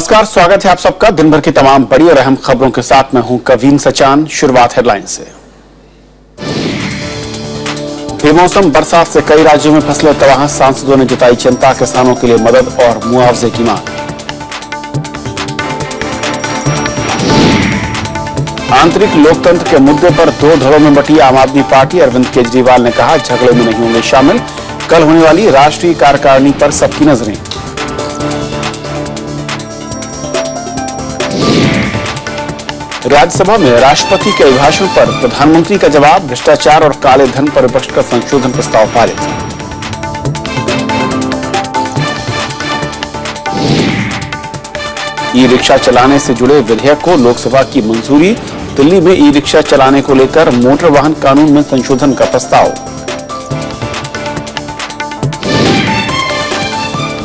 नमस्कार, स्वागत है आप सबका दिन भर की तमाम बड़ी और अहम खबरों के साथ। मैं हूं कवीन सचान। शुरुआत हेडलाइन से। बेमौसम बरसात से कई राज्यों में फसलें तबाह, सांसदों ने जताई चिंता, किसानों के लिए मदद और मुआवजे की मांग। आंतरिक लोकतंत्र के मुद्दे पर दो धड़ों में बटी आम आदमी पार्टी। अरविंद केजरीवाल ने कहा, झगड़े में नहीं होंगे शामिल। कल होने वाली राष्ट्रीय कार्यकारिणी पर सबकी नजरें। राज्यसभा में राष्ट्रपति के अभिभाषण पर प्रधानमंत्री का जवाब, भ्रष्टाचार और काले धन पर विपक्ष का संशोधन प्रस्ताव पारित। ई रिक्शा चलाने से जुड़े विधेयक को लोकसभा की मंजूरी। दिल्ली में ई रिक्शा चलाने को लेकर मोटर वाहन कानून में संशोधन का प्रस्ताव।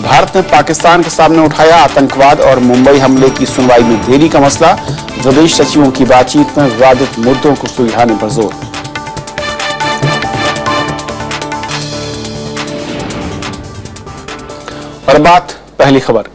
भारत ने पाकिस्तान के सामने उठाया आतंकवाद और मुंबई हमले की सुनवाई में देरी का मसला। विदेश सचिवों की बातचीत में विवादित मुद्दों को सुलझाने पर जोर। और बात पहली खबर।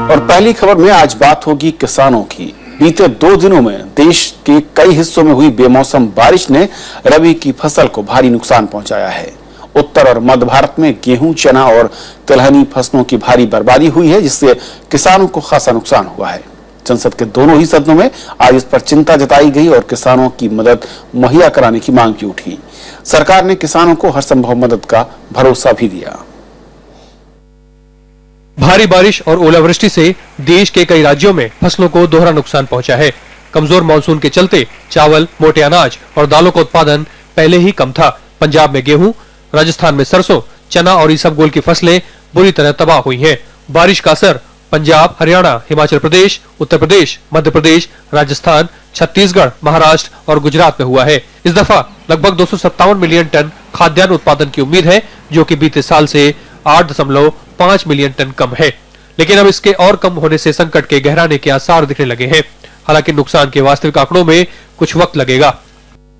और पहली खबर में आज बात होगी किसानों की। बीते 2 दिनों में देश के कई हिस्सों में हुई बेमौसम बारिश ने रबी की फसल को भारी नुकसान पहुंचाया है। उत्तर और मध्य भारत में गेहूं, चना और तिलहनी फसलों की भारी बर्बादी हुई है, जिससे किसानों को खासा नुकसान हुआ है। संसद के दोनों ही सदनों में आज इस पर चिंता जताई गई और किसानों की मदद मुहैया कराने की मांग भी उठी। सरकार ने किसानों को हर संभव मदद का भरोसा भी दिया। भारी बारिश और ओलावृष्टि से देश के कई राज्यों में फसलों को दोहरा नुकसान पहुंचा है। कमजोर मानसून के चलते चावल, मोटे अनाज और दालों का उत्पादन पहले ही कम था। पंजाब में गेहूं, राजस्थान में सरसों, चना और इसबगोल की फसलें बुरी तरह तबाह हुई हैं। बारिश का असर पंजाब, हरियाणा, हिमाचल प्रदेश, उत्तर प्रदेश, मध्य प्रदेश, राजस्थान, छत्तीसगढ़, महाराष्ट्र और गुजरात में हुआ है। इस दफा लगभग 257 मिलियन टन खाद्यान्न उत्पादन की उम्मीद है, जो कि बीते साल से 8.5 मिलियन टन कम है। लेकिन अब इसके और कम होने से संकट के गहराने के आसार दिखने लगे हैं। हालांकि नुकसान के वास्तविक आंकड़ों में कुछ वक्त लगेगा।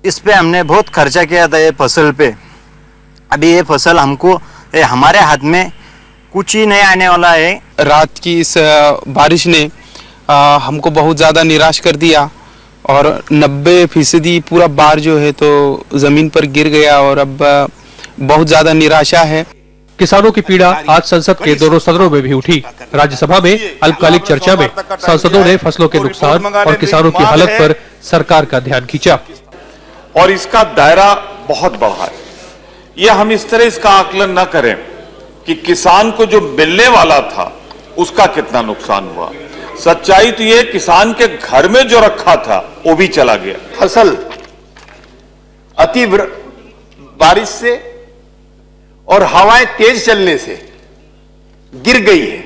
इस पे हमने बहुत खर्चा किया था, ये फसल पे। अभी ये फसल हमको हमारे हाथ में कुछ ही नहीं आने वाला है। रात की इस बारिश ने हमको बहुत ज़्यादा निराश कर दिया और 90% पूरा बार जो है तो ज़मीन पर गिर गया और अब बहुत ज़्यादा निराशा है। किसानों की पीड़ा आज संसद के दोनों सदनों में भी उठी। राज्यसभा में अल्पकालिक चर्चा में सांसदों ने फसलों के नुकसान और किसानों की हालत पर सरकार का ध्यान खींचा। और इसका दायरा बहुत बड़ा है। ये हम इस तरह इसका आकलन न करें कि किसान को जो मिलने वाला था उसका कितना नुकसान हुआ। सच्चाई तो ये किसान के घर में जो रखा था वो भी चला गया। फसल अति बारिश से और हवाएं तेज चलने से गिर गई है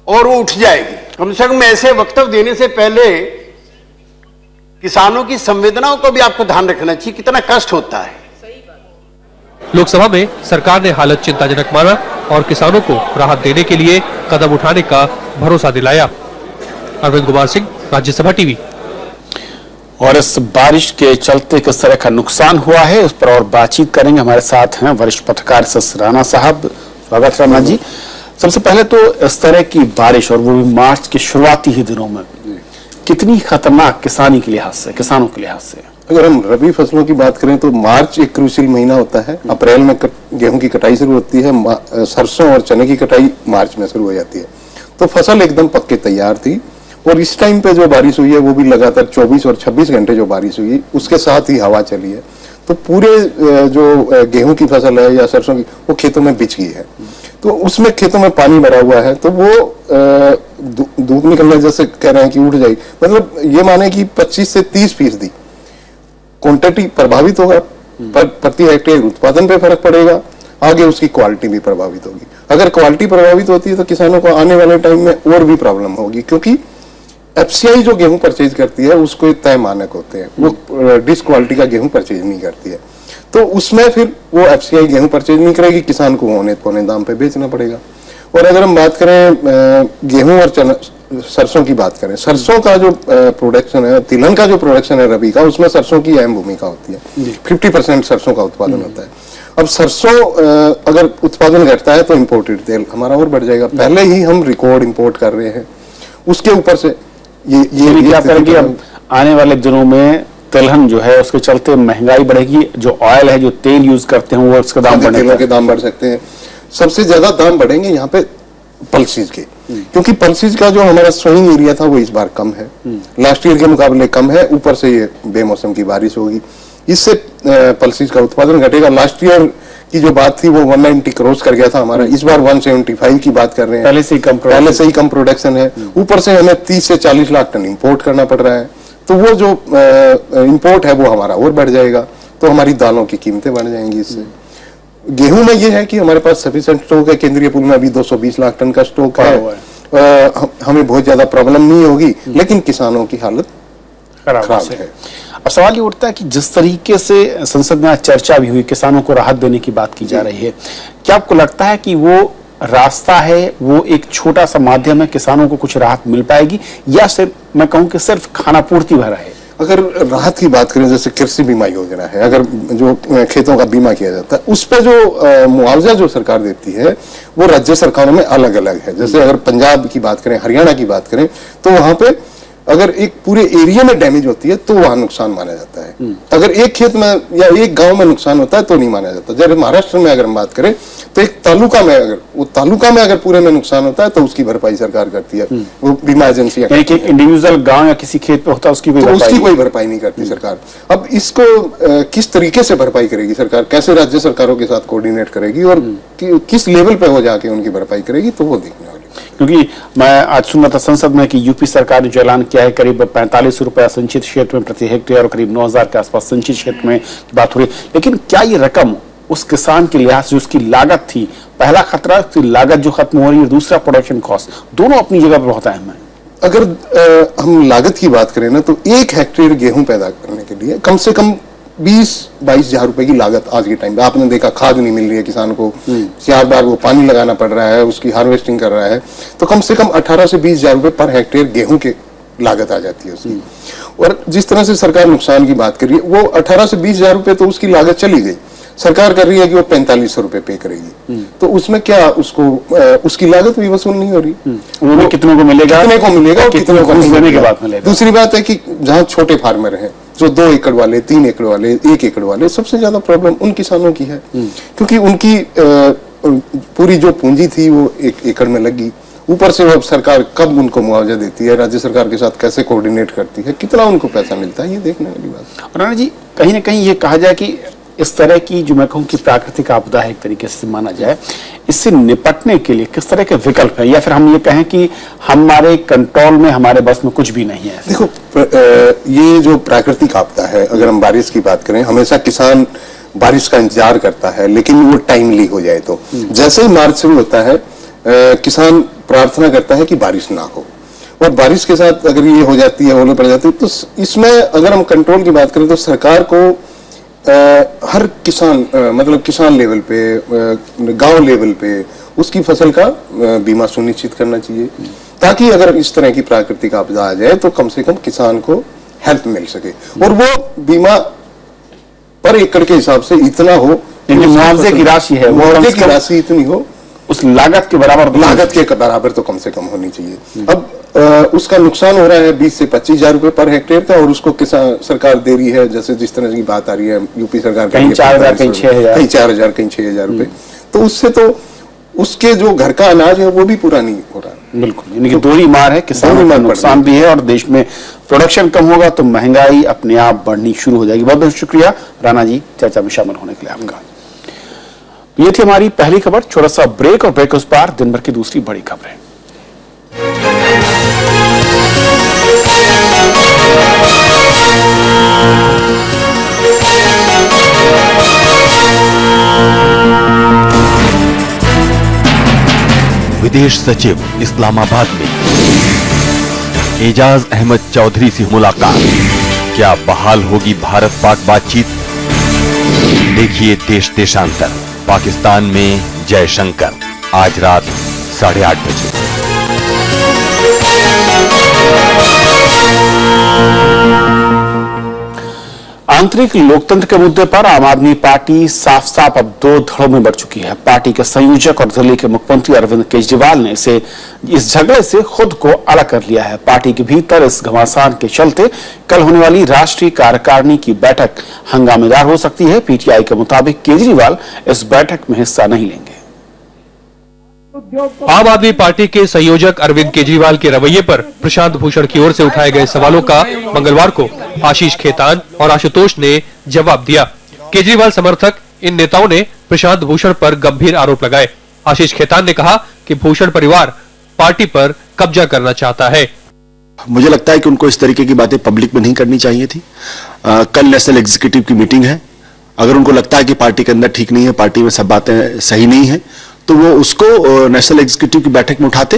और वो उठ जाएगी। कम से कम ऐसे वक्तव्य देने से पहले किसानों की संवेदनाओं को भी आपको ध्यान रखना चाहिए, कितना कष्ट होता है। लोकसभा में सरकार ने हालत चिंताजनक माना और किसानों को राहत देने के लिए कदम उठाने का भरोसा दिलाया। अरविंद कुमार सिंह, राज्यसभा टीवी। और इस बारिश के चलते किस तरह का नुकसान हुआ है, उस पर और बातचीत करेंगे। हमारे साथ हैं वरिष्ठ पत्रकार एस राणा साहब। स्वागत राणा जी। सबसे पहले तो इस तरह की बारिश और वो भी मार्च के शुरुआती ही दिनों में कितनी खतरनाक किसानी के लिहाज से, किसानों के लिहाज से? अगर हम रबी फसलों की बात करें तो मार्च एक क्रूशियल महीना होता है। अप्रैल में गेहूं की कटाई शुरू होती है, सरसों और चने की कटाई मार्च में शुरू हो जाती है। तो फसल एकदम पक्के तैयार थी और इस टाइम पे जो बारिश हुई है वो भी लगातार 24 और 26 घंटे जो बारिश हुई, उसके साथ ही हवा चली है। तो पूरे जो गेहूं की फसल है या सरसों की, वो खेतों में बिछ गई है। तो उसमें खेतों में पानी भरा हुआ है, तो वो धूप निकलने जैसे कह रहे हैं कि उठ जाएगी। मतलब ये माने कि 25 से 30% क्वांटिटी प्रभावित होगा, प्रति हेक्टेयर उत्पादन पे फर्क पड़ेगा, आगे उसकी क्वालिटी भी प्रभावित होगी। अगर क्वालिटी प्रभावित होती है तो किसानों को आने वाले टाइम में और भी प्रॉब्लम होगी, क्योंकि एफसीआई जो गेहूं परचेज करती है उसको एक तय मानक होते हैं, वो डिस क्वालिटी का गेहूं परचेज नहीं करती है। तो उसमें फिर वो एफसीआई गेहूं परचेज नहीं करेगी, किसान को औने पौने दाम पे बेचना पड़ेगा। और अगर हम बात करें गेहूं और सरसों की बात करें, सरसों का जो प्रोडक्शन है, तिलहन का जो प्रोडक्शन है रबी का, उसमें सरसों की अहम भूमिका होती है। 50% सरसों का उत्पादन होता है। अब सरसों अगर उत्पादन घटता है तो इंपोर्टेड तेल हमारा और बढ़ जाएगा। पहले ही हम रिकॉर्ड इंपोर्ट कर रहे हैं, उसके ऊपर से ये क्या करेंगे अब आने वाले दिनों में तिलहन जो है उसके चलते महंगाई बढ़ेगी, जो ऑयल है, जो तेल यूज करते हैं वो उसका दाम बढ़ेगा, तेलों के दाम बढ़ सकते हैं। सबसे ज्यादा दाम बढ़ेंगे यहाँ पे पल्सीज के, क्योंकि पल्सीज का जो हमारा सोइंग एरिया था वो इस बार कम है, लास्ट ईयर के मुकाबले कम है। ऊपर से ये बेमौसम की बारिश होगी, इससे पल्सीज का उत्पादन घटेगा। लास्ट ईयर की जो बात थी वो 190 क्रॉस कर गया था हमारा, इस बार 175 की बात कर रहे हैं। पहले से ही कम प्रोडक्शन है। ऊपर से हमें 30 से 40 लाख टन इंपोर्ट करना पड़ रहा है, तो वो जो इंपोर्ट है वो हमारा और बढ़ जाएगा, तो हमारी दालों की कीमतें बढ़ जाएंगी इससे। गेहूं में ये है कि हमारे पास सफिशिएंट स्टॉक है, केंद्रीय पूल में अभी 220 लाख टन का स्टॉक है, हमें बहुत ज्यादा प्रॉब्लम नहीं होगी, लेकिन किसानों की हालत खराब है। अब सवाल ये उठता है कि जिस तरीके से संसद में आज चर्चा भी हुई, किसानों को राहत देने की बात की जा रही है, क्या आपको लगता है कि वो रास्ता है, वो एक छोटा सा माध्यम है, किसानों को कुछ राहत मिल पाएगी, या सिर्फ मैं कहूं कि सिर्फ खाना पूर्ति भरा है? अगर राहत की बात करें, जैसे कृषि बीमा योजना है, अगर जो खेतों का बीमा किया जाता है, उस पर जो मुआवजा जो सरकार देती है वो राज्य सरकारों में अलग अलग है। जैसे अगर पंजाब की बात करें, हरियाणा की बात करें, तो वहां पे अगर एक पूरे एरिया में डैमेज होती है तो वहां नुकसान माना जाता है। अगर एक खेत में या एक गांव में नुकसान होता है तो नहीं माना जाता। जैसे महाराष्ट्र में अगर हम बात करें तो एक तालुका में अगर पूरे में नुकसान होता है तो उसकी भरपाई सरकार करती है, वो बीमा एजेंसी। इंडिविजुअल गांव या किसी खेत पे होता है उसकी कोई भरपाई नहीं करती सरकार। अब इसको किस तरीके से भरपाई करेगी सरकार, कैसे राज्य सरकारों के साथ कोऑर्डिनेट करेगी और किस लेवल पे हो जाके उनकी भरपाई करेगी, तो वो देखने वाली। क्योंकि मैं आज सुन रहा था संसद में कि यूपी सरकार ने जो ऐलान किया है, करीब 45 रुपया संचित क्षेत्र में प्रति हेक्टेयर और करीब 9,000 के आसपास संचित क्षेत्र में बात हो रही है। लेकिन क्या ये रकम उस किसान के लिहाज से उसकी लागत थी, पहला खतरा उसकी लागत जो खत्म हो रही है, दूसरा प्रोडक्शन कॉस्ट, दोनों अपनी जगह पर बहुत अहम है। अगर हम लागत की बात करें ना, तो 1 हेक्टेयर गेहूं पैदा करने के लिए कम से कम 20-22 हजार रुपए की लागत आज के टाइम पे। आपने देखा खाद नहीं मिल रही है किसान को, 4 बार वो पानी लगाना पड़ रहा है, उसकी हार्वेस्टिंग कर रहा है, तो कम से कम 18 से 20 हजार रुपए पर हेक्टेयर गेहूं के लागत आ जाती है उसकी। और जिस तरह से सरकार नुकसान की बात कर रही है, वो 18 से 20 हजार रुपए तो उसकी लागत चली गई, सरकार कर रही है कि वो 4500 रुपए पे करेगी, तो उसमें क्या उसको उसकी लागत भी वसूल नहीं हो रही। उन्होंने कितनों को मिलेगा, कितने को मिलेगा, कितने को नहीं देने के बाद मिलेगा। दूसरी बात है कि जहाँ छोटे फार्मर हैं, जो 2 एकड़ वाले, 3 एकड़ वाले, 1 एकड़ वाले, सबसे ज्यादा प्रॉब्लम उन किसानों की है, क्योंकि उनकी पूरी जो पूंजी थी वो 1 एकड़ में लगी। ऊपर से अब सरकार कब उनको मुआवजा देती है, राज्य सरकार के साथ कैसे कोऑर्डिनेट करती है, कितना उनको पैसा मिलता है, ये देखने वाली बात। राणा जी, कहीं ना कहीं ये कहा जाए कि इस तरह की जो मैं कहूँ कि प्राकृतिक आपदा है, एक तरीके से माना जाए, इससे निपटने के लिए किस तरह के विकल्प है, या फिर हम ये कहें कि हमारे कंट्रोल में, हमारे बस में कुछ भी नहीं है? देखो, ये जो प्राकृतिक आपदा है, अगर हम बारिश की बात करें, हमेशा किसान बारिश का इंतजार करता है, लेकिन वो टाइमली हो जाए। तो जैसे ही मार्च शुरू होता है, किसान प्रार्थना करता है कि बारिश ना हो, और बारिश के साथ अगर ये हो जाती है, ओले पड़ जाती है, तो इसमें अगर हम कंट्रोल की बात करें तो सरकार को हर किसान, मतलब किसान लेवल पे, गांव लेवल पे उसकी फसल का बीमा सुनिश्चित करना चाहिए, ताकि अगर इस तरह की प्राकृतिक आपदा आ जाए तो कम से कम किसान को हेल्प मिल सके, और वो बीमा पर एकड़ के हिसाब से इतना हो, मुआवजे की राशि है, मुआवजे की राशि इतनी हो, उस लागत के बराबर तो कम से कम होनी चाहिए। अब उसका नुकसान हो रहा है 20 से 25 हजार रुपए पर हेक्टेयर का, और उसको किसान सरकार दे रही है, जैसे जिस तरह की बात आ रही है यूपी सरकार, कहीं 4,000, कहीं 6,000, कहीं 4,000, कहीं 6,000 रुपए, तो उससे तो उसके जो घर का अनाज है वो भी पूरा नहीं हो रहा। बिल्कुल, यानी कि दोहरी मार है, किसानों का नुकसान भी है, और देश में प्रोडक्शन कम होगा तो महंगाई अपने आप बढ़नी शुरू हो जाएगी। बहुत बहुत शुक्रिया राणा जी चर्चा में शामिल होने के लिए आपका। ये थी हमारी पहली खबर। छोटा सा ब्रेक, और ब्रेक उस पार दिन भर की दूसरी बड़ी खबरें। विदेश सचिव इस्लामाबाद में एजाज अहमद चौधरी से मुलाकात, क्या बहाल होगी भारत पाक बातचीत? देखिए देश देशांतर, पाकिस्तान में जयशंकर, आज रात 8:30 बजे। आंतरिक लोकतंत्र के मुद्दे पर आम आदमी पार्टी साफ साफ अब दो धड़ों में बढ़ चुकी है। पार्टी के संयोजक और दिल्ली के मुख्यमंत्री अरविंद केजरीवाल ने इस झगड़े से खुद को अलग कर लिया है। पार्टी के भीतर इस घमासान के चलते कल होने वाली राष्ट्रीय कार्यकारिणी की बैठक हंगामेदार हो सकती है। पीटीआई के मुताबिक केजरीवाल इस बैठक में हिस्सा नहीं लेंगे। आम आदमी पार्टी के संयोजक अरविंद केजरीवाल के रवैये पर प्रशांत भूषण की ओर से उठाए गए सवालों का मंगलवार को आशीष खेतान और आशुतोष ने जवाब दिया। केजरीवाल समर्थक इन नेताओं ने प्रशांत भूषण पर गंभीर आरोप लगाए। आशीष खेतान ने कहा कि भूषण परिवार पार्टी पर कब्जा करना चाहता है। मुझे लगता है कि उनको इस तरीके की बातें पब्लिक में नहीं करनी चाहिए थी। कल नेशनल एग्जीक्यूटिव की मीटिंग है। अगर उनको लगता है कि पार्टी के अंदर ठीक नहीं है, पार्टी में सब बातें सही नहीं है, तो वो उसको नेशनल एग्जीक्यूटिव की बैठक में उठाते।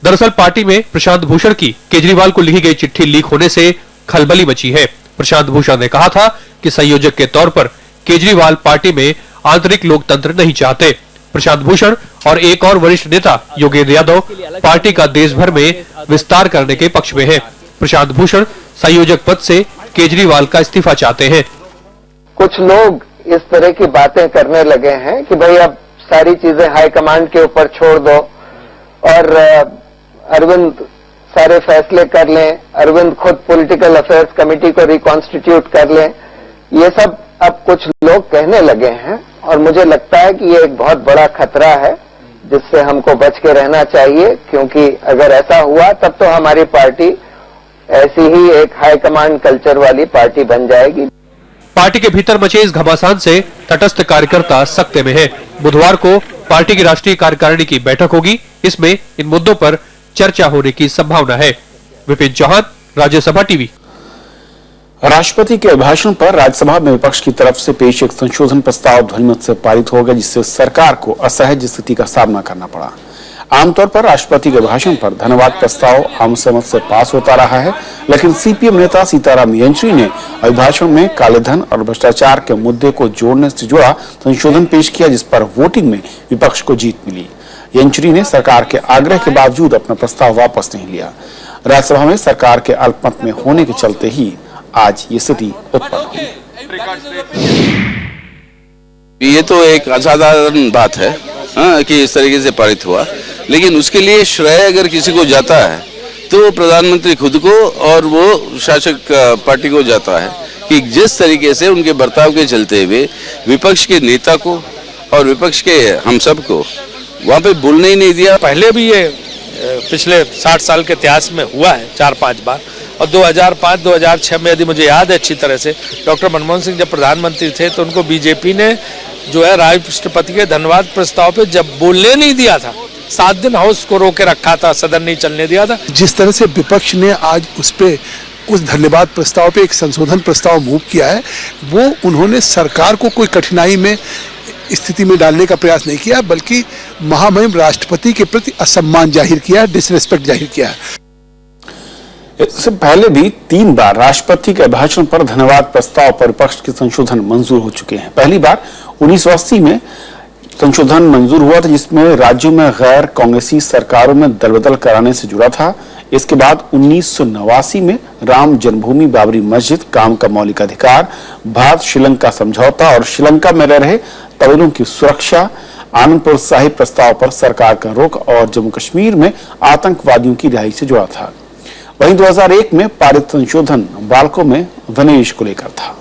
दरअसल पार्टी में प्रशांत भूषण की केजरीवाल को लिखी गई चिट्ठी लीक होने से खलबली मची है। प्रशांत भूषण ने कहा था कि संयोजक के तौर पर केजरीवाल पार्टी में आंतरिक लोकतंत्र नहीं चाहते। प्रशांत भूषण और एक और वरिष्ठ नेता योगेंद्र यादव पार्टी का देश भर में विस्तार करने के पक्ष में है। प्रशांत भूषण संयोजक पद से केजरीवाल का इस्तीफा चाहते हैं। कुछ लोग इस तरह की बातें करने लगे हैं कि भाई अब सारी चीजें हाईकमांड के ऊपर छोड़ दो और अरविंद सारे फैसले कर लें, अरविंद खुद पॉलिटिकल अफेयर्स कमेटी को रिकॉन्स्टिट्यूट कर लें। ये सब अब कुछ लोग कहने लगे हैं और मुझे लगता है कि ये एक बहुत बड़ा खतरा है जिससे हमको बच के रहना चाहिए, क्योंकि अगर ऐसा हुआ तब तो हमारी पार्टी ऐसी ही एक हाईकमांड कल्चर वाली पार्टी बन जाएगी। पार्टी के भीतर मचे इस घमासान से तटस्थ कार्यकर्ता सकते में है। बुधवार को पार्टी की राष्ट्रीय कार्यकारिणी की बैठक होगी। इसमें इन मुद्दों पर चर्चा होने की संभावना है। विपिन चौहान, राज्यसभा टीवी। राष्ट्रपति के अभिभाषण पर राज्यसभा में विपक्ष की तरफ से पेश एक संशोधन प्रस्ताव ध्वनिमत से पारित हो गया, जिससे सरकार को असहज स्थिति का सामना करना पड़ा। आमतौर पर राष्ट्रपति के भाषण पर धन्यवाद प्रस्ताव आम सहमति से पास होता रहा है, लेकिन सीपीएम नेता सीताराम येचुरी ने अभिभाषण में काले धन और भ्रष्टाचार के मुद्दे को जोड़ने से जुड़ा संशोधन पेश किया, जिस पर वोटिंग में विपक्ष को जीत मिली। येचुरी ने सरकार के आग्रह के बावजूद अपना प्रस्ताव वापस नहीं लिया। राज्यसभा में सरकार के अल्पमत में होने के चलते ही आज ये स्थिति उत्पन्न हुई। ये तो एक असाधारण बात है कि इस तरीके से पारित हुआ, लेकिन उसके लिए श्रेय अगर किसी को जाता है तो प्रधानमंत्री खुद को और वो शासक पार्टी को जाता है कि जिस तरीके से उनके बर्ताव के चलते हुए विपक्ष के नेता को और विपक्ष के हम सब को वहाँ पे बोलने ही नहीं दिया। पहले भी ये पिछले 60 साल के इतिहास में हुआ है 4-5 बार, और 2005-2006 में यदि मुझे याद है अच्छी तरह से, डॉक्टर मनमोहन सिंह जब प्रधानमंत्री थे तो उनको बीजेपी ने जो है राष्ट्रपति के धन्यवाद प्रस्ताव पे जब बोलने नहीं दिया था, 7 दिन हाउस को रोके रखा था, सदन नहीं चलने दिया था। जिस तरह से विपक्ष ने आज उस धन्यवाद प्रस्ताव पे एक संशोधन प्रस्ताव मूव किया है, वो उन्होंने सरकार को कोई कठिनाई में स्थिति में डालने का प्रयास नहीं किया, बल्कि महामहिम राष्ट्रपति के प्रति असम्मान जाहिर किया, डिसरेस्पेक्ट जाहिर किया है। इससे पहले भी 3 बार राष्ट्रपति के भाषण पर धन्यवाद प्रस्ताव पर विपक्ष के संशोधन मंजूर हो चुके हैं। पहली बार 1980 में संशोधन मंजूर हुआ था, जिसमें राज्यों में गैर कांग्रेसी सरकारों में दलबदल कराने से जुड़ा था। इसके बाद 1989 में राम जन्मभूमि, बाबरी मस्जिद, काम का मौलिक अधिकार, भारत श्रीलंका समझौता और श्रीलंका में रह रहे तमिलों की सुरक्षा, आनंदपुर साहिब प्रस्ताव पर सरकार का रुख और जम्मू कश्मीर में आतंकवादियों की रिहाई से जुड़ा था। वहीं 2001 में पारित संशोधन बालकों में विनिवेश को लेकर था।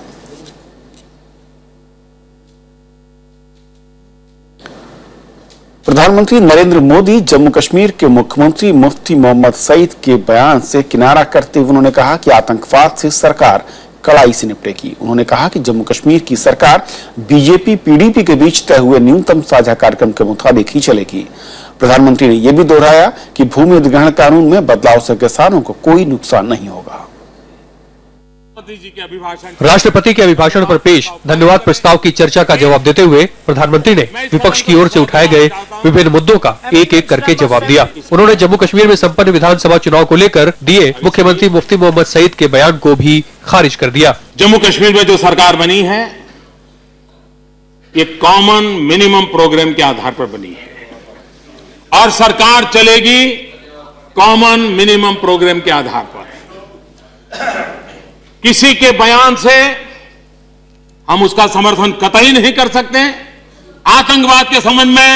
प्रधानमंत्री नरेंद्र मोदी जम्मू कश्मीर के मुख्यमंत्री मुफ्ती मोहम्मद सईद के बयान से किनारा करते हुए उन्होंने कहा कि आतंकवाद से सरकार कड़ाई से निपटेगी। उन्होंने कहा कि जम्मू कश्मीर की सरकार बीजेपी पीडीपी के बीच तय हुए न्यूनतम साझा कार्यक्रम के मुताबिक ही चलेगी। प्रधानमंत्री ने यह भी दोहराया कि भूमि अधिग्रहण कानून में बदलाव से किसानों को कोई नुकसान नहीं होगा। राष्ट्रपति के अभिभाषण पर पेश धन्यवाद प्रस्ताव की चर्चा का जवाब देते हुए प्रधानमंत्री ने विपक्ष की ओर से उठाए गए विभिन्न मुद्दों का एक एक करके जवाब दिया। उन्होंने जम्मू कश्मीर में संपन्न विधानसभा चुनाव को लेकर दिए मुख्यमंत्री मुफ्ती मोहम्मद सईद के बयान को भी खारिज कर दिया। जम्मू कश्मीर में जो सरकार बनी है, ये कॉमन मिनिमम प्रोग्राम के आधार पर बनी है और सरकार चलेगी कॉमन मिनिमम प्रोग्राम के आधार पर। किसी के बयान से हम उसका समर्थन कतई नहीं कर सकते। आतंकवाद के संबंध में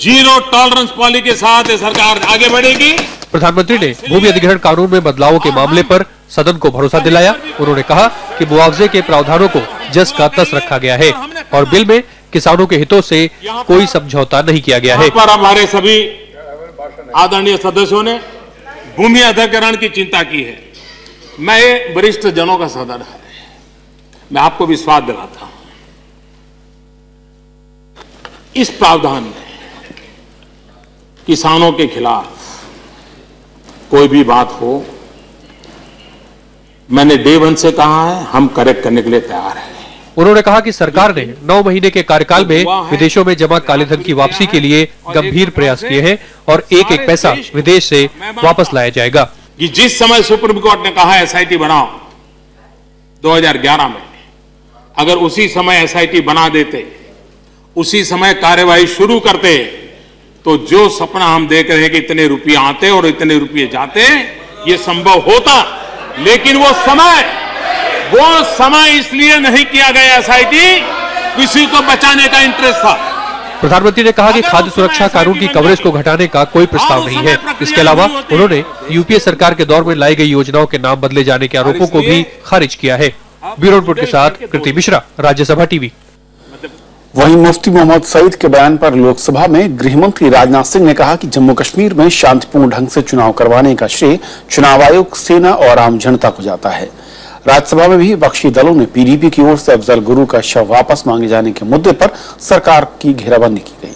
जीरो टॉलरेंस पॉलिसी के साथ ये सरकार आगे बढ़ेगी। प्रधानमंत्री ने भूमि अधिग्रहण कानून में बदलावों के मामले पर सदन को भरोसा दिलाया। उन्होंने कहा कि मुआवजे के प्रावधानों को जस का तस रखा गया है और बिल में किसानों के हितों से कोई समझौता नहीं किया गया है। पर हमारे सभी आदरणीय सदस्यों ने भूमि अधिग्रहण की चिंता की है। मैं ये वरिष्ठ जनों का सदन है, मैं आपको विश्वास दिलाता हूं, इस प्रावधान में किसानों के खिलाफ कोई भी बात हो, मैंने डे वन से कहा है, हम करेक्ट करने के लिए तैयार हैं। उन्होंने कहा कि सरकार ने 9 महीने के कार्यकाल में विदेशों में जमा काले धन की वापसी के लिए गंभीर प्रयास किए हैं और एक एक पैसा विदेश से वापस लाया जाएगा। कि जिस समय सुप्रीम कोर्ट ने कहा एसआईटी बनाओ 2011 में, अगर उसी समय एसआईटी बना देते, उसी समय कार्यवाही शुरू करते, तो जो सपना हम देख रहे हैं कि इतने रुपये आते और इतने रुपये जाते, ये संभव होता। लेकिन वो समय इसलिए नहीं किया गया एसआईटी, किसी को बचाने का इंटरेस्ट था। प्रधानमंत्री ने कहा कि खाद्य सुरक्षा कानून की कवरेज को घटाने का कोई प्रस्ताव नहीं है। इसके अलावा उन्होंने यूपीए सरकार के दौर में लाई गई योजनाओं के नाम बदले जाने के आरोपों को भी खारिज किया है। ब्यूरो रिपोर्ट के साथ कृति मिश्रा, राज्यसभा टीवी। वहीं मुफ्ती मोहम्मद सईद के बयान पर लोकसभा में गृहमंत्री राजनाथ सिंह ने कहा कि जम्मू कश्मीर में शांतिपूर्ण ढंग से चुनाव करवाने का श्रेय चुनाव आयोग, सेना और आम जनता को जाता है। राज्यसभा में भी विपक्षी दलों ने पीडीपी की ओर से अफजल गुरु का शव वापस मांगे जाने के मुद्दे पर सरकार की घेराबंदी की गई।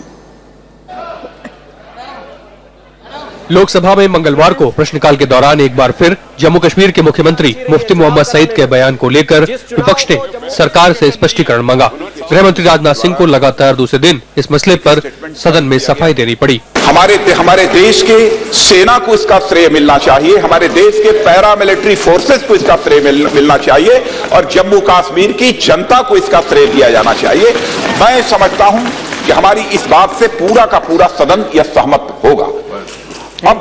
लोकसभा में मंगलवार को प्रश्नकाल के दौरान एक बार फिर जम्मू कश्मीर के मुख्यमंत्री मुफ्ती मोहम्मद सईद के बयान को लेकर विपक्ष ने सरकार से स्पष्टीकरण मांगा। गृहमंत्री राजनाथ सिंह को लगातार दूसरे दिन इस मसले पर सदन में सफाई देनी पड़ी। हमारे देश के सेना को इसका श्रेय मिलना चाहिए, हमारे देश के पैरामिलिट्री फोर्सेस को इसका श्रेय मिलना चाहिए और जम्मू कश्मीर की जनता को इसका श्रेय दिया जाना चाहिए। मैं समझता हूं कि हमारी इस बात से पूरा का पूरा सदन यह सहमत होगा। अब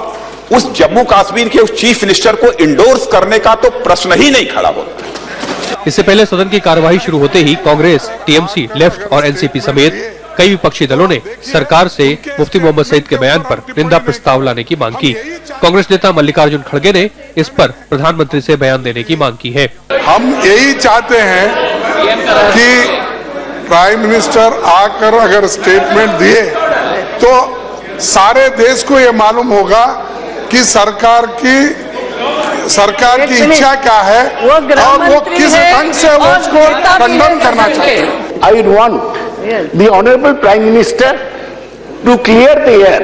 उस जम्मू कश्मीर के उस चीफ मिनिस्टर को इंडोर्स करने का तो प्रश्न ही नहीं खड़ा होता। इससे पहले सदन की कार्यवाही शुरू होते ही कांग्रेस, टीएमसी, लेफ्ट और एनसीपी समेत कई विपक्षी दलों ने सरकार से मुफ्ती मोहम्मद सईद के बयान पर निंदा प्रस्ताव लाने की मांग की। कांग्रेस नेता मल्लिकार्जुन खड़गे ने इस पर प्रधानमंत्री से बयान देने की मांग की है। हम यही चाहते हैं कि प्राइम मिनिस्टर आकर अगर स्टेटमेंट दिए तो सारे देश को ये मालूम होगा कि सरकार की इच्छा क्या है और वो किस ढंग से उसको खंडन करना चाहते हैं। I would want the Honorable Prime Minister to clear the air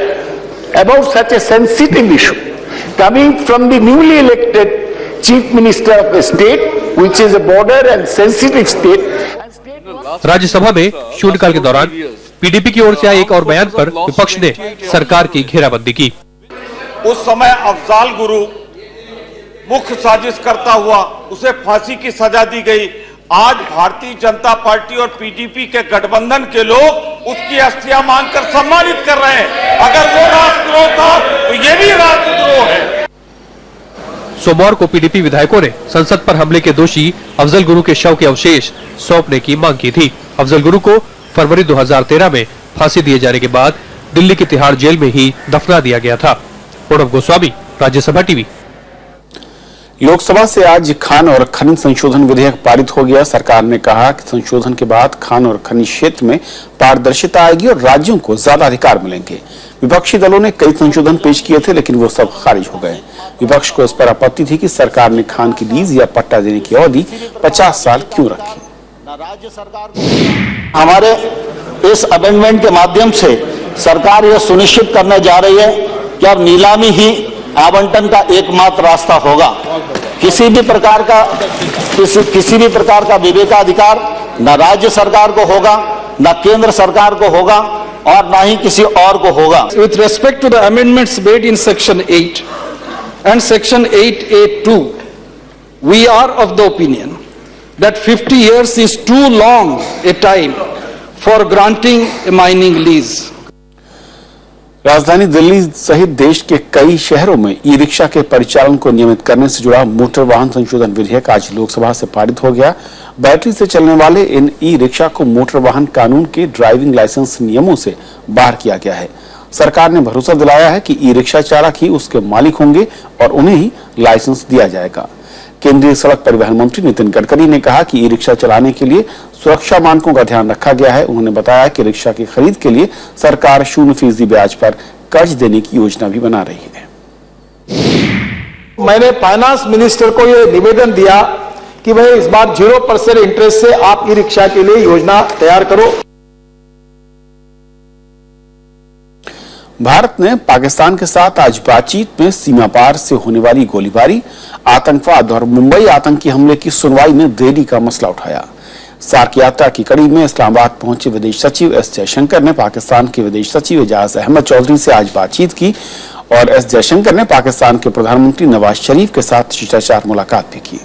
about such a sensitive issue coming from the newly elected Chief Minister of the state, which is a border and sensitive state. Rajya Sabha में शून्यकाल के दौरान PDP की ओर से आए एक और बयान पर विपक्ष ने सरकार की घेराबंदी की। उस समय अफजाल गुरु मुख्य साजिश करता हुआ उसे फांसी की सजा दी गई। आज भारतीय जनता पार्टी और पीडीपी के गठबंधन के लोग उसकी अस्थियां मांगकर सम्मानित कर रहे हैं। अगर वो राष्ट्रद्रोह था तो ये भी राष्ट्रद्रोह है। सोमवार को पीडीपी विधायकों ने संसद पर हमले के दोषी अफजल गुरु के शव के अवशेष सौंपने की मांग की थी। अफजल गुरु को फरवरी 2013 में फांसी दिए जाने के बाद दिल्ली की तिहाड़ जेल में ही दफना दिया गया था। प्रणब गोस्वामी, राज्यसभा टीवी। लोकसभा से आज खान और खनिज संशोधन विधेयक पारित हो गया। सरकार ने कहा कि संशोधन के बाद खान और खनिज क्षेत्र में पारदर्शिता आएगी और राज्यों को ज्यादा अधिकार मिलेंगे। विपक्षी दलों ने कई संशोधन पेश किए थे, लेकिन वो सब खारिज हो गए। विपक्ष को इस पर आपत्ति थी कि सरकार ने खान की लीज या पट्टा देने की अवधि 50 साल क्यों रखी। हमारे इस अमेंडमेंट के माध्यम से सरकार यह सुनिश्चित करने जा रही है कि अब नीलामी ही आवंटन का एकमात्र रास्ता होगा। किसी भी प्रकार का विवेकाधिकार न राज्य सरकार को होगा, न केंद्र सरकार को होगा और न ही किसी और को होगा। With respect to the amendments made in Section 8 and Section 8A2, we are of the opinion that 50 years is too long a time for granting a mining lease. राजधानी दिल्ली सहित देश के कई शहरों में ई रिक्शा के परिचालन को नियमित करने से जुड़ा मोटर वाहन संशोधन विधेयक आज लोकसभा से पारित हो गया। बैटरी से चलने वाले इन ई रिक्शा को मोटर वाहन कानून के ड्राइविंग लाइसेंस नियमों से बाहर किया गया है। सरकार ने भरोसा दिलाया है कि ई रिक्शा चालक ही उसके मालिक होंगे और उन्हें ही लाइसेंस दिया जाएगा। केंद्रीय सड़क परिवहन मंत्री नितिन गडकरी ने कहा कि ई रिक्शा चलाने के लिए सुरक्षा मानकों का ध्यान रखा गया है। उन्होंने बताया कि रिक्शा की खरीद के लिए सरकार 0% ब्याज पर कर्ज देने की योजना भी बना रही है। मैंने फाइनेंस मिनिस्टर को यह निवेदन दिया कि भाई इस बार 0% इंटरेस्ट से आप ई रिक्शा के लिए योजना तैयार करो। भारत ने पाकिस्तान के साथ आज बातचीत में सीमा पार से होने वाली गोलीबारी, आतंकवाद और मुंबई आतंकी हमले की सुनवाई में देरी का मसला उठाया। सार्क यात्रा की कड़ी में इस्लामाबाद पहुंचे विदेश सचिव एस जयशंकर ने पाकिस्तान के विदेश सचिव एजाज अहमद चौधरी से आज बातचीत की और एस जयशंकर ने पाकिस्तान के प्रधानमंत्री नवाज शरीफ के साथ शिष्टाचार मुलाकात भी की।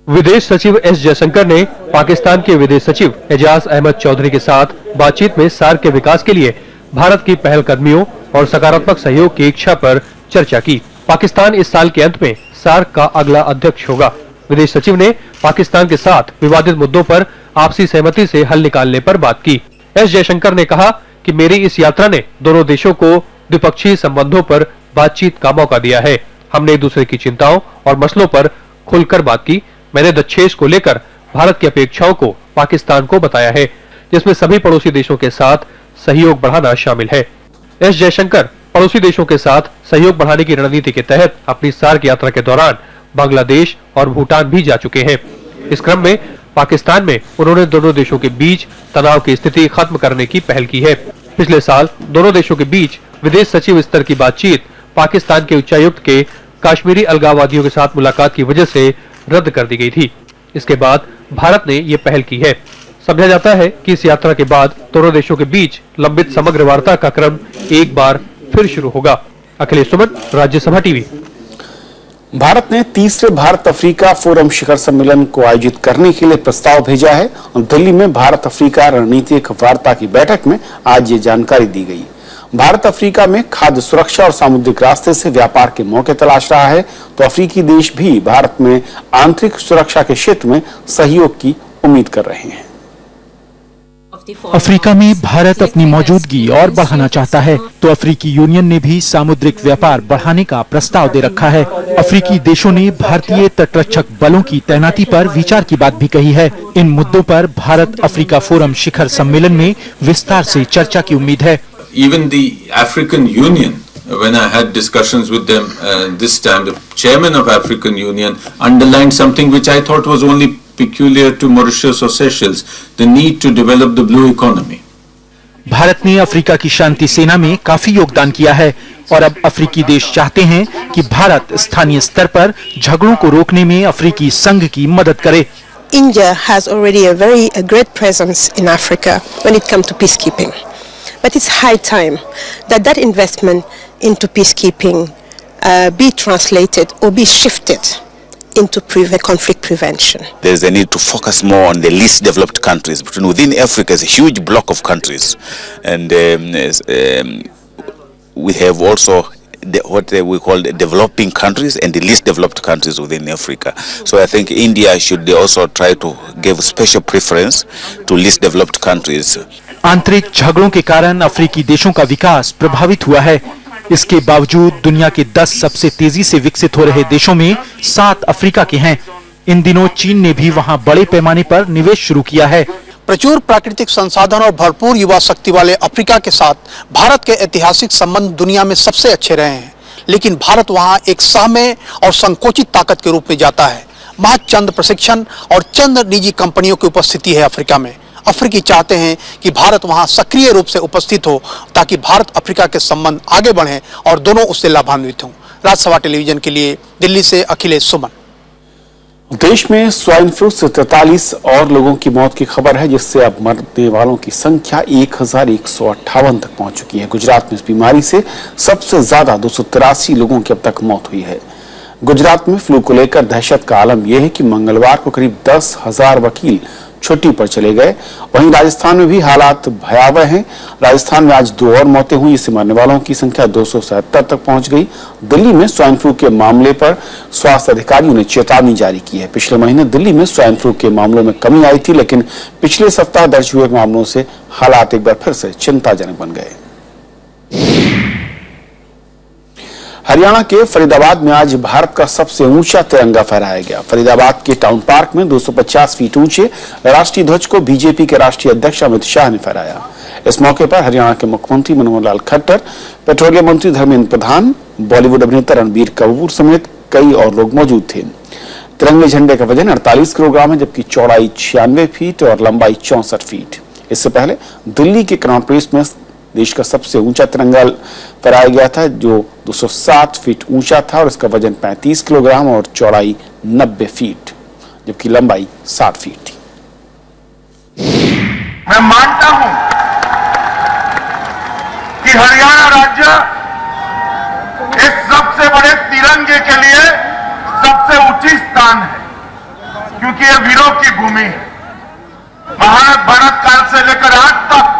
विदेश सचिव एस जयशंकर ने पाकिस्तान के विदेश सचिव एजाज अहमद चौधरी के साथ बातचीत में सार्क के विकास के लिए भारत की पहलकदमियों और सकारात्मक सहयोग की इच्छा पर चर्चा की। पाकिस्तान इस साल के अंत में सार्क का अगला अध्यक्ष होगा। विदेश सचिव ने पाकिस्तान के साथ विवादित मुद्दों पर आपसी सहमति से हल निकालने पर बात की। एस जयशंकर ने कहा कि मेरी इस यात्रा ने दोनों देशों को द्विपक्षीय संबंधों पर बातचीत का मौका दिया है। हमने एक दूसरे की चिंताओं और मसलों पर खुलकर बात की। मैंने दक्षेश को लेकर भारत की अपेक्षाओं को पाकिस्तान को बताया है, जिसमें सभी पड़ोसी देशों के साथ सहयोग बढ़ाना शामिल है। एस जयशंकर पड़ोसी देशों के साथ सहयोग बढ़ाने की रणनीति के तहत अपनी सार्क यात्रा के दौरान बांग्लादेश और भूटान भी जा चुके हैं। इस क्रम में पाकिस्तान में उन्होंने दोनों देशों के बीच तनाव की स्थिति खत्म करने की पहल की है। पिछले साल दोनों देशों के बीच विदेश सचिव स्तर की बातचीत पाकिस्तान के उच्चायुक्त के कश्मीरी अलगाववादियों के साथ मुलाकात की वजह से रद्द कर दी गई थी। इसके बाद भारत ने ये पहल की है। समझा जाता है कि इस यात्रा के बाद दोनों देशों के बीच लंबित समग्र वार्ता का क्रम एक बार फिर शुरू होगा। अखिलेश सुमन, राज्यसभा टीवी। भारत ने तीसरे भारत अफ्रीका फोरम शिखर सम्मेलन को आयोजित करने के लिए प्रस्ताव भेजा है। दिल्ली में भारत अफ्रीका रणनीतिक वार्ता की बैठक में आज ये जानकारी दी गई। भारत अफ्रीका में खाद्य सुरक्षा और सामुद्रिक रास्ते से व्यापार के मौके तलाश रहा है, तो अफ्रीकी देश भी भारत में आंतरिक सुरक्षा के क्षेत्र में सहयोग की उम्मीद कर रहे हैं। अफ्रीका में भारत अपनी मौजूदगी और बढ़ाना चाहता है, तो अफ्रीकी यूनियन ने भी सामुद्रिक व्यापार बढ़ाने का प्रस्ताव दे रखा है। अफ्रीकी देशों ने भारतीय तटरक्षक बलों की तैनाती पर विचार की बात भी कही है। इन मुद्दों पर भारत अफ्रीका फोरम शिखर सम्मेलन में विस्तार से चर्चा की उम्मीद है। Even the African Union, when I had discussions with them this time, the chairman of African Union underlined something which I thought was only peculiar to Mauritius or Seychelles, the need to develop the blue economy. Bharat ने Africa की शांति सेना में काफी योगदान किया है और अब अफ्रीकी देश चाहते हैं कि भारत स्थानीय स्तर पर झगड़ों को रोकने में अफ्रीकी संघ की मदद करे। India has already a great presence in Africa when it comes to peacekeeping. But it's high time that that investment into peacekeeping be translated or be shifted into conflict prevention. There's a need to focus more on the least developed countries. Because within Africa is a huge block of countries, and we have also what we call the developing countries and the least developed countries within Africa. So I think India should also try to give special preference to least developed countries. आंतरिक झगड़ों के कारण अफ्रीकी देशों का विकास प्रभावित हुआ है। इसके बावजूद दुनिया के 10 सबसे तेजी से विकसित हो रहे देशों में 7 अफ्रीका के हैं। इन दिनों चीन ने भी वहां बड़े पैमाने पर निवेश शुरू किया है। प्रचुर प्राकृतिक संसाधन और भरपूर युवा शक्ति वाले अफ्रीका के साथ भारत के ऐतिहासिक संबंध दुनिया में सबसे अच्छे रहे हैं, लेकिन भारत वहां एक सहमे और संकोचित ताकत के रूप में जाता है। महज चंद प्रशिक्षण और चंद निजी कंपनियों की उपस्थिति है अफ्रीका में। अफ्रीकी चाहते हैं कि भारत वहां सक्रिय रूप से उपस्थित हो ताकि भारत अफ्रीका के संबंध आगे बढ़ें और दोनों उससे लाभान्वित हों। राज्यसभा टेलीविजन के लिए दिल्ली से अखिलेश सुमन। देश में स्वाइन फ्लू से 43 और लोगों की मौत की खबर है, जिससे अब मरने वालों की संख्या 1158 तक पहुंच चुकी है। गुजरात में इस बीमारी से सबसे ज्यादा 283 लोगों की अब तक मौत हुई है। गुजरात में फ्लू को लेकर दहशत का आलम यह है कि मंगलवार को करीब 10,000 वकील छुट्टी पर चले गए। वहीं राजस्थान में भी हालात भयावह हैं। राजस्थान में आज 2 और मौतें हुई, इससे मरने वालों की संख्या 277 तक पहुंच गई। दिल्ली में स्वाइन फ्लू के मामले पर स्वास्थ्य अधिकारियों ने चेतावनी जारी की है। पिछले महीने दिल्ली में स्वाइन फ्लू के मामलों में कमी आई थी, लेकिन पिछले सप्ताह दर्ज हुए मामलों से हालात एक बार फिर से चिंताजनक बन गए। हरियाणा के फरीदाबाद में आज भारत का सबसे ऊंचा तिरंगा फहराया गया। फरीदाबाद के टाउन पार्क में 250 फीट ऊंचे राष्ट्रीय ध्वज को बीजेपी के राष्ट्रीय अध्यक्ष अमित शाह ने फहराया। इस मौके पर हरियाणा के मुख्यमंत्री मनोहर लाल खट्टर, पेट्रोलियम मंत्री धर्मेंद्र प्रधान, बॉलीवुड अभिनेता रणबीर कपूर समेत कई और लोग मौजूद थे। तिरंगे झंडे का वजन 48 किलोग्राम है, जबकि चौड़ाई 96 फीट और लंबाई 64 फीट। इससे पहले दिल्ली के कनॉट प्लेस में देश का सबसे ऊंचा तिरंगा फहराया गया था, जो 207 फीट ऊंचा था और इसका वजन 35 किलोग्राम और चौड़ाई 90 फीट, जबकि लंबाई 60 फीट थी। मैं मानता हूं कि हरियाणा राज्य इस सबसे बड़े तिरंगे के लिए सबसे उचित स्थान है, क्योंकि यह वीरों की भूमि है। महान भारत काल से लेकर आज तक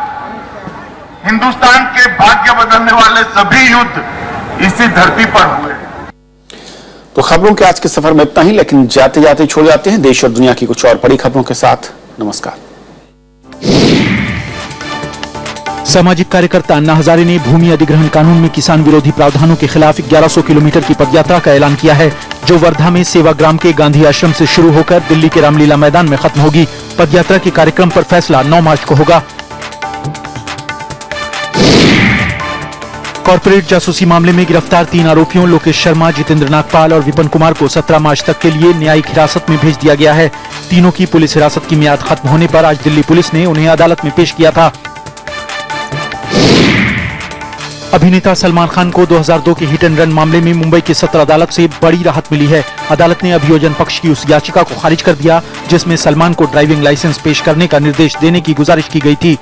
हिंदुस्तान के भाग्य बदलने वाले सभी युद्ध इसी धरती पर हुए। तो खबरों के आज के सफर में इतना ही, लेकिन जाते जाते छोड़ जाते हैं देश और दुनिया की कुछ और बड़ी खबरों के साथ। नमस्कार। सामाजिक कार्यकर्ता अन्ना हजारे ने भूमि अधिग्रहण कानून में किसान विरोधी प्रावधानों के खिलाफ 1100 किलोमीटर की पदयात्रा का ऐलान किया है, जो वर्धा में सेवाग्राम के गांधी आश्रम से शुरू होकर दिल्ली के रामलीला मैदान में खत्म होगी। पदयात्रा के कार्यक्रम पर फैसला 9 मार्च को होगा। कॉर्पोरेट जासूसी मामले में गिरफ्तार 3 आरोपियों लोकेश शर्मा, जितेंद्र नागपाल और विपिन कुमार को 17 मार्च तक के लिए न्यायिक हिरासत में भेज दिया गया है। तीनों की पुलिस हिरासत की मियाद खत्म होने पर आज दिल्ली पुलिस ने उन्हें अदालत में पेश किया था। अभिनेता सलमान खान को 2002 के हिट एंड रन मामले में मुंबई की सत्र अदालत से बड़ी राहत मिली है। अदालत ने अभियोजन पक्ष की उस याचिका को खारिज कर दिया जिसमें सलमान को ड्राइविंग लाइसेंस पेश करने का निर्देश देने की गुजारिश की गई थी।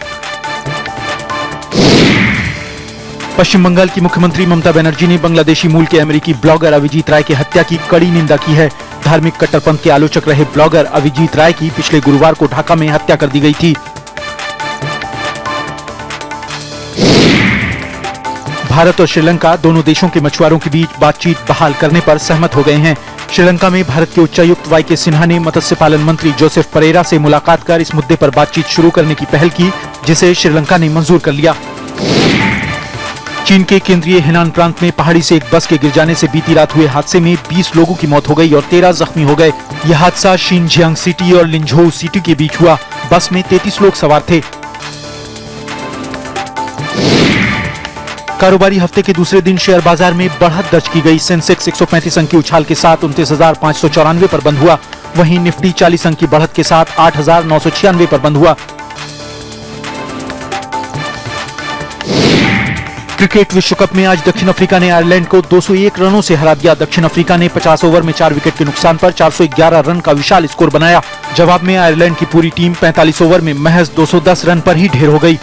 पश्चिम बंगाल की मुख्यमंत्री ममता बनर्जी ने बांग्लादेशी मूल के अमेरिकी ब्लॉगर अभिजीत राय की हत्या की कड़ी निंदा की है। धार्मिक कट्टरपंथ के आलोचक रहे ब्लॉगर अभिजीत राय की पिछले गुरुवार को ढाका में हत्या कर दी गई थी। भारत और श्रीलंका दोनों देशों के मछुआरों के बीच बातचीत बहाल करने पर सहमत हो गए हैं। श्रीलंका में भारत के उच्चायुक्त वाई के सिन्हा ने मत्स्य पालन मंत्री जोसेफ परेरा से मुलाकात कर इस मुद्दे पर बातचीत शुरू करने की पहल की, जिसे श्रीलंका ने मंजूर कर लिया। चीन के केंद्रीय हेनान प्रांत में पहाड़ी से एक बस के गिर जाने से बीती रात हुए हादसे में 20 लोगों की मौत हो गई और 13 जख्मी हो गए। यह हादसा शिनजियांग सिटी और लिंझोउ सिटी के बीच हुआ। बस में 33 लोग सवार थे। कारोबारी हफ्ते के दूसरे दिन शेयर बाजार में बढ़त दर्ज की गई। सेंसेक्स 135 अंक की उछाल के साथ 29,594 पर बंद हुआ। वहीं निफ्टी 40 अंक की बढ़त के साथ 8,996 पर बंद हुआ। क्रिकेट विश्व कप में आज दक्षिण अफ्रीका ने आयरलैंड को 201 रनों से हरा दिया। दक्षिण अफ्रीका ने 50 ओवर में 4 विकेट के नुकसान पर 411 रन का विशाल स्कोर बनाया। जवाब में आयरलैंड की पूरी टीम 45 ओवर में महज 210 रन पर ही ढेर हो गई।